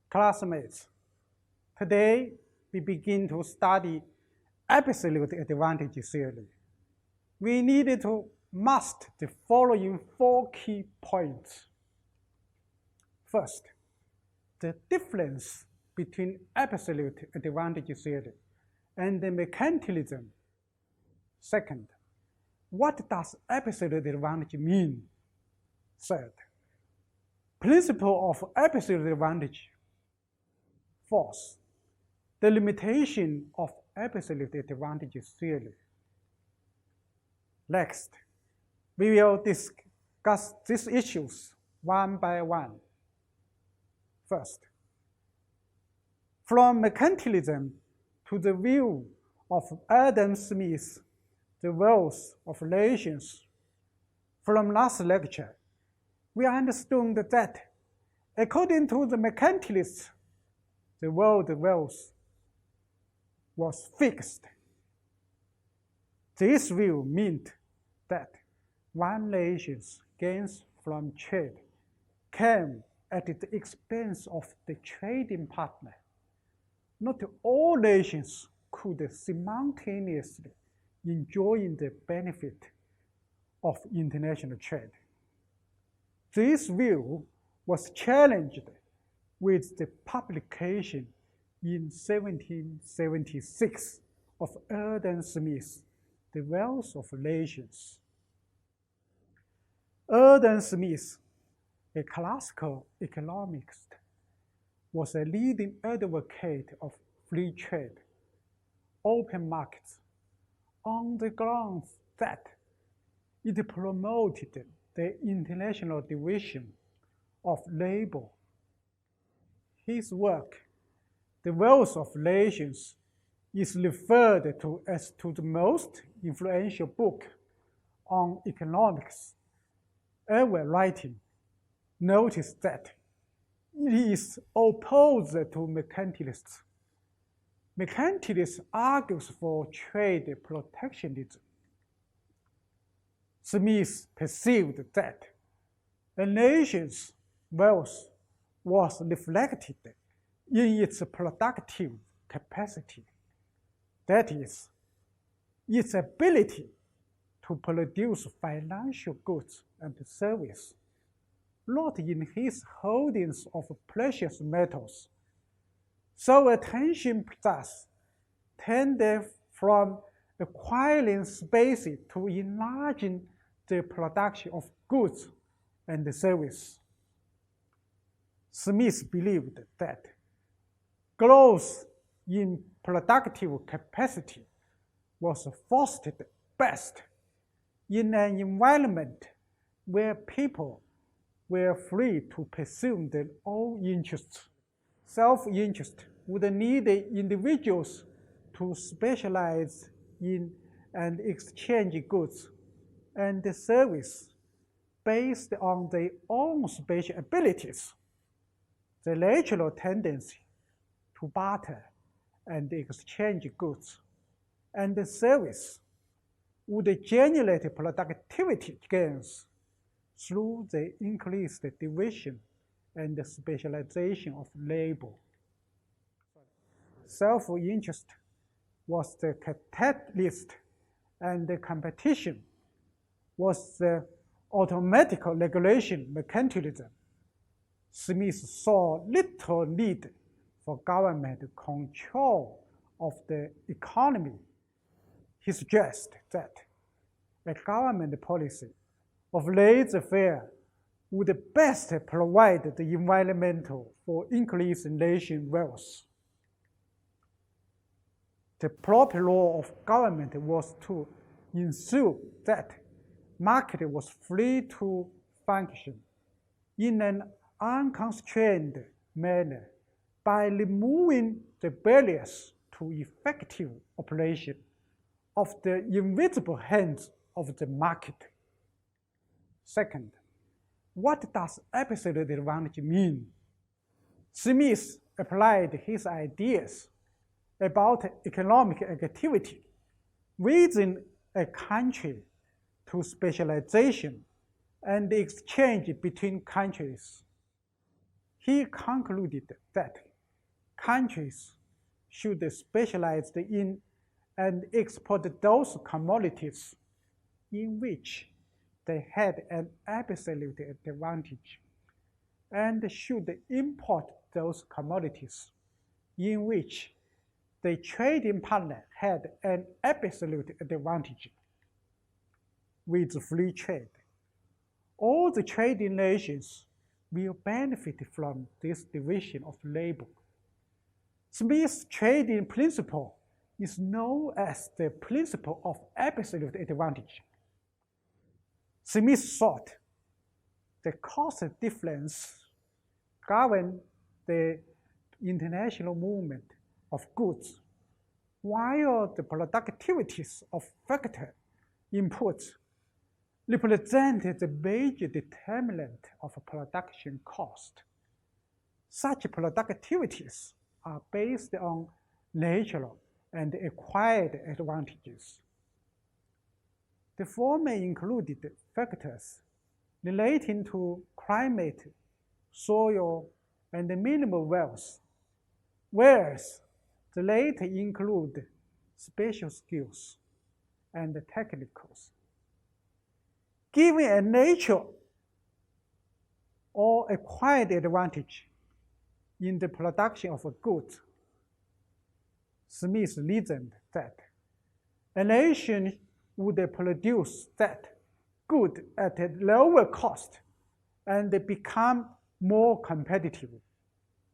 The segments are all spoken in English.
Classmates, today we begin to study absolute advantage theory. We needed to master the following 4 key points. First, the difference between absolute advantage theory and the mercantilism. Second, what does absolute advantage mean? Third, principle of absolute advantage. Fourth, the limitation of absolute advantage theory. Next, we will discuss these issues one by one. First, from mercantilism to the view of Adam Smith, the wealth of nations. From last lecture, we understood that according to the mercantilists, the world wealth was fixed. This view meant that one nation's gains from trade came at the expense of the trading partner. Not all nations could simultaneously enjoy the benefit of international trade. This view was challenged with the publication in 1776 of Adam Smith, The Wealth of Nations. Adam Smith, a classical economist, was a leading advocate of free trade, open markets, on the grounds that it promoted the international division of labor. His work, The Wealth of Nations, is referred to as the most influential book on economics ever written. Notice that it is opposed to mercantilists. Mercantilists argues for trade protectionism. Smith perceived that a nation's wealth was reflected in its productive capacity, that is, its ability to produce financial goods and services, not in his holdings of precious metals. So attention thus tended from acquiring space to enlarging the production of goods and services. Smith believed that growth in productive capacity was fostered best in an environment where people were free to pursue their own interests. Self-interest would need individuals to specialize in and exchange goods and services based on their own special abilities. The natural tendency to barter and exchange goods and services would generate productivity gains through the increased division and specialization of labor. Self-interest was the catalyst, and the competition was the automatic regulation mercantilism. Smith saw little need for government control of the economy. He suggested that a government policy of laissez-faire would best provide the environment for increasing nation wealth. The proper role of government was to ensure that market was free to function in an unconstrained manner by removing the barriers to effective operation of the invisible hands of the market. Second, what does absolute advantage mean? Smith applied his ideas about economic activity within a country to specialization and exchange between countries. He concluded that countries should specialize in and export those commodities in which they had an absolute advantage, and should import those commodities in which the trading partner had an absolute advantage. With free trade, all the trading nations will benefit from this division of labor. Smith's trading principle is known as the principle of absolute advantage. Smith thought the cost difference governed the international movement of goods, while the productivities of factor inputs represented the major determinant of production cost. Such productivities are based on natural and acquired advantages. The former included factors relating to climate, soil, and mineral wealth, whereas the latter include special skills and technicals. Given a natural or acquired advantage in the production of goods, Smith reasoned that a nation would produce that good at a lower cost and become more competitive.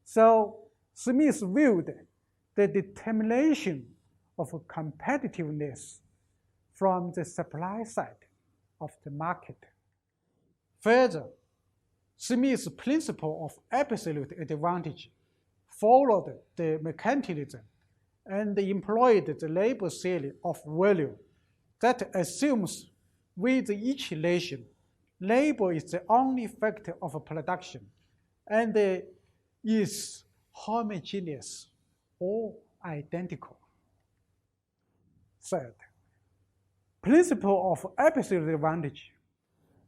So Smith viewed the determination of competitiveness from the supply side of the market. Further, Smith's principle of absolute advantage followed the mercantilism and employed the labor theory of value that assumes with each nation, labor is the only factor of production and is homogeneous or identical. Third, principle of absolute advantage.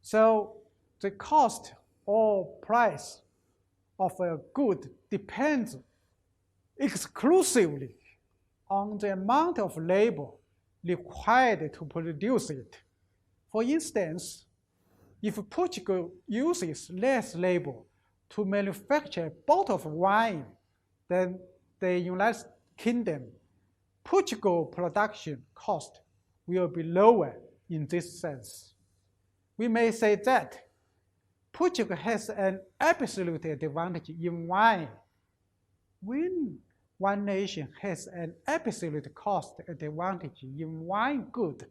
So the cost or price of a good depends exclusively on the amount of labor required to produce it. For instance, if Portugal uses less labor to manufacture a bottle of wine than the United Kingdom, Portugal production cost will be lower in this sense. We may say that Portugal has an absolute advantage in wine when one nation has an absolute cost advantage in one good,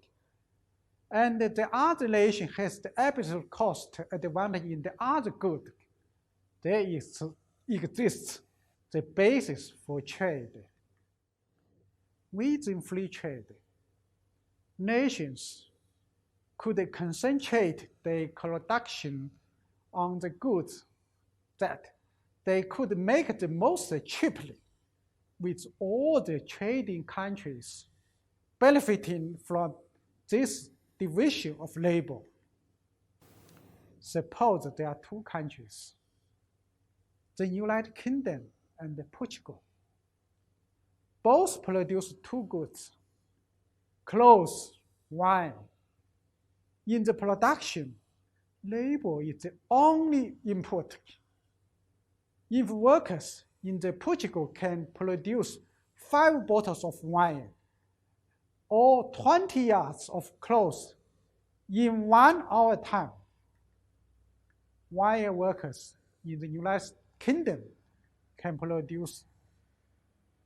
and the other nation has the absolute cost advantage in the other good. There exists the basis for trade. Within free trade, nations could concentrate their production on the goods that they could make the most cheaply, with all the trading countries benefiting from this division of labor. Suppose there are two countries, the United Kingdom and Portugal. Both produce two goods, clothes, wine. In the production, labor is the only input. If workers in the Portugal can produce 5 bottles of wine or 20 yards of clothes in 1 hour time, while workers in the United Kingdom can produce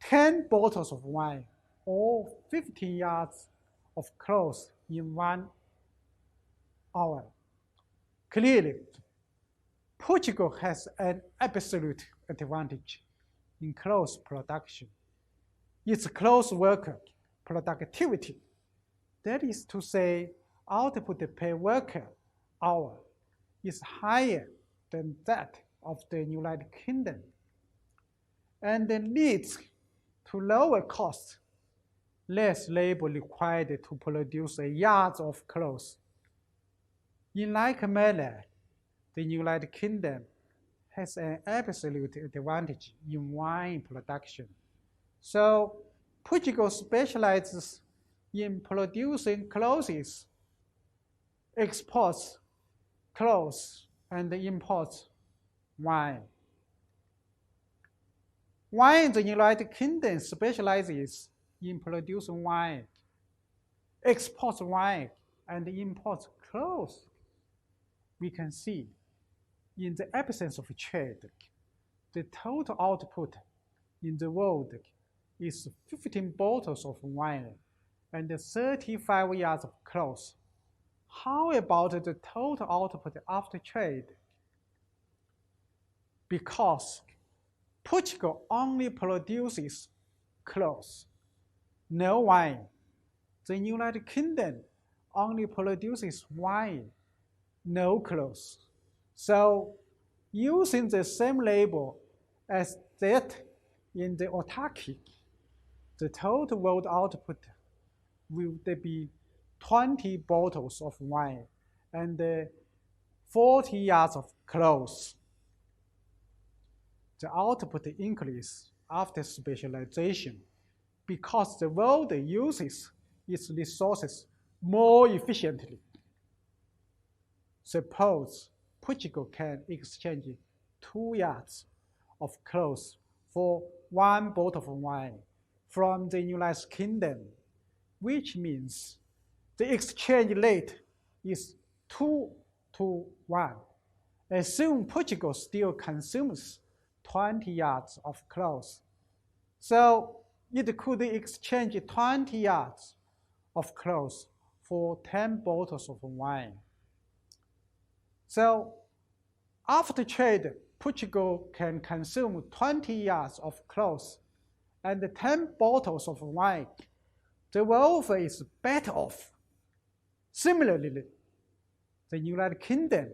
10 bottles of wine or 15 yards of clothes in 1 hour. Clearly, Portugal has an absolute advantage in clothes production. Its clothes worker productivity, that is to say, output per worker hour, is higher than that of the United Kingdom, and leads to lower costs, less labor required to produce a yard of clothes. In like manner, the United Kingdom has an absolute advantage in wine production. So Portugal specializes in producing clothes, exports clothes, and imports wine. Wine, the United Kingdom specializes in producing wine, exports wine, and imports clothes. We can see in the absence of trade, the total output in the world is 15 bottles of wine and 35 yards of clothes. How about the total output after trade? Because Portugal only produces clothes, no wine. The United Kingdom only produces wine, no clothes. So, using the same label as that in the autarky, the total world output will be 20 bottles of wine and 40 yards of clothes. The output increases after specialization because the world uses its resources more efficiently. Suppose Portugal can exchange 2 yards of clothes for 1 bottle of wine from the United Kingdom, which means the exchange rate is 2 to 1. Assume Portugal still consumes 20 yards of clothes. So it could exchange 20 yards of clothes for 10 bottles of wine. So after trade, Portugal can consume 20 yards of clothes and 10 bottles of wine. The welfare is better off. Similarly, the United Kingdom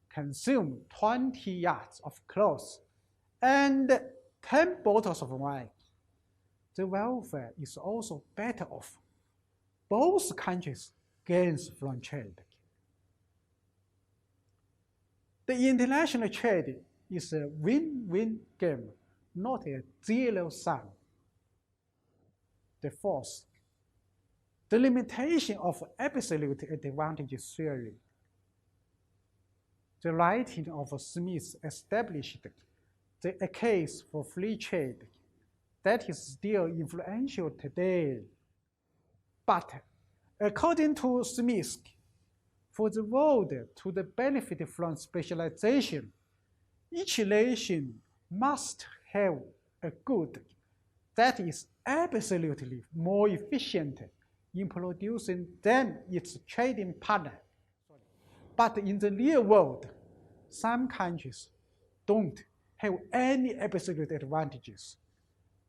consumes 20 yards of clothes and 10 bottles of wine. The welfare is also better off. Both countries gain from trade. The international trade is a win-win game, not a zero sum. The fourth, the limitation of absolute advantage theory. The writing of Smith established a case for free trade that is still influential today. But according to Smith, for the world to benefit from specialization, each nation must have a good that is absolutely more efficient in producing than its trading partner. But in the real world, some countries don't have any absolute advantages.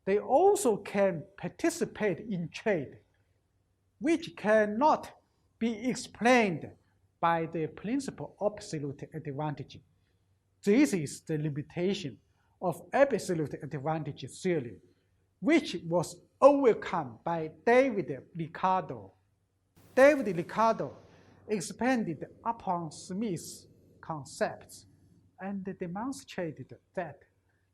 They also can participate in trade, which cannot be explained by the principle of absolute advantage. This is the limitation of absolute advantage theory, which was overcome by David Ricardo. David Ricardo expanded upon Smith's concepts and demonstrated that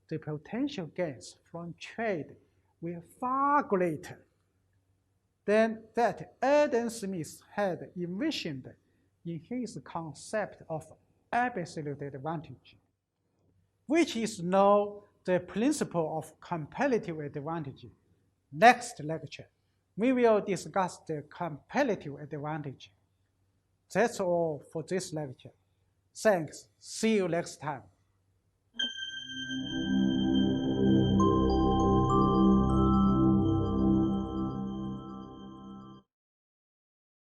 the potential gains from trade were far greater than that Adam Smith had envisioned in his concept of absolute advantage, which is now the principle of comparative advantage. Next lecture, we will discuss the comparative advantage. That's all for this lecture. Thanks. See you next time.